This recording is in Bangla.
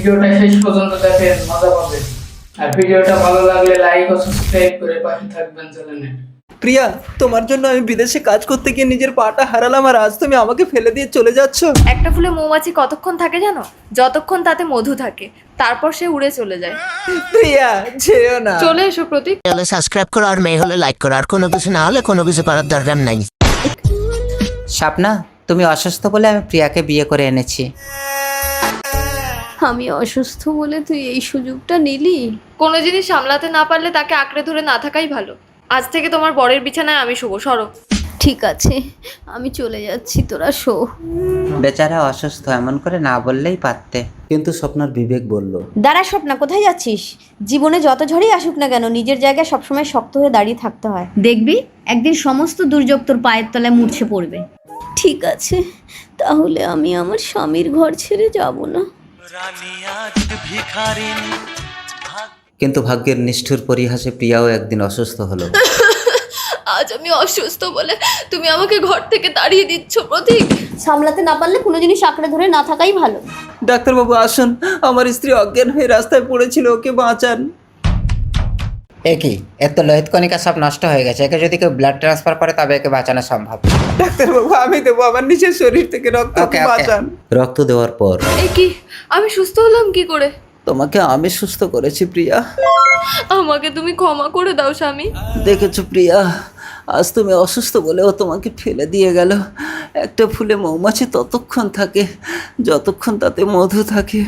ভিডিওটা শেষ পর্যন্ত দেখেন, মজা পাবেন। আর ভিডিওটা ভালো লাগলে লাইক ও সাবস্ক্রাইব করে পাশে থাকবেন চ্যানেলে। প্রিয়া, তোমার জন্য আমি বিদেশে কাজ করতে গিয়ে নিজের পাটা হারালাম, আর আজ তুমি আমাকে ফেলে দিয়ে চলে যাচ্ছ। একটা ফুলে মৌমাছি কতক্ষণ থাকে জানো? যতক্ষণ তাতে মধু থাকে, তারপর সে উড়ে চলে যায়। প্রিয়া, যেও না। চলে এসো প্রতীক। হলে সাবস্ক্রাইব করো, আর মেয়ে হলে লাইক করো, আর কোনো কিছু না হলে কোনো কিছু করার দরকার নাই। স্বপ্না, তুমি অসুস্থ বলে আমি প্রিয়াকে বিয়ে করে এনেছি। আমি অসুস্থ বলে তুই এই সুযোগটা নিলি? কোনো জিনিস সামলাতে না পারলে তাকে আঁকড়ে ধরে না থাকাই ভালো। আজ থেকে তোমার বরের বিছানায় আমি শুভ। সরো। ঠিক আছে, আমি চলে যাচ্ছি, তোরা শো। বেচারা অসুস্থ, এমন করে না বললেই পারতে। কিন্তু স্বপ্নার বিবেক বলল, দাঁড়া স্বপ্না, কোথায় যাচ্ছিস? জীবনে যত ঝড়ই আসুক না কেন, নিজের জায়গায় সবসময় শক্ত হয়ে দাঁড়িয়ে থাকতে হয়। দেখবি একদিন সমস্ত দুর্যোগ তোর পায়ের তলায় মূর্ছে পড়বে। ঠিক আছে, তাহলে আমি আমার স্বামীর ঘর ছেড়ে যাব না। কিন্তু ভাগ্যের নিষ্ঠুর পরিহাসে প্রিয়াও একদিন অসুস্থ হলো। আজ আমি অসুস্থ বলে তুমি আমাকে ঘর থেকে তাড়িয়ে দিচ্ছ প্রতীক। সামলাতে না পারলে কোনো জিনিস আঁকড়ে ধরে না থাকাই ভালো। ডাক্তারবাবু আসুন, আমার স্ত্রী অজ্ঞান হয়ে রাস্তায় পড়েছিল, ওকে বাঁচান। একই, এত লোহিত কণিকা সব নষ্ট হয়ে গেছে। একে যদি কেউ ব্লাড ট্রান্সফার করে তবে একে বাঁচানো সম্ভব। ডাক্তারবাবু, আমি দেবো আমার নিজের শরীর থেকে রক্ত, ওকে, ওকে। বাঁচান। রক্ত দেওয়ার পর এ কি, আমি সুস্থ হলাম কি করে? তোমাকে আমি সুস্থ করেছি প্রিয়া। আমাকে তুমি ক্ষমা করে দাও স্বামী। দেখেছো প্রিয়া, আজ তুমি অসুস্থ বলেও তোমাকে ফেলে দিয়ে গেল। একটা ফুলে মৌমাছি ততক্ষণ থাকে যতক্ষণ তাতে মধু থাকে।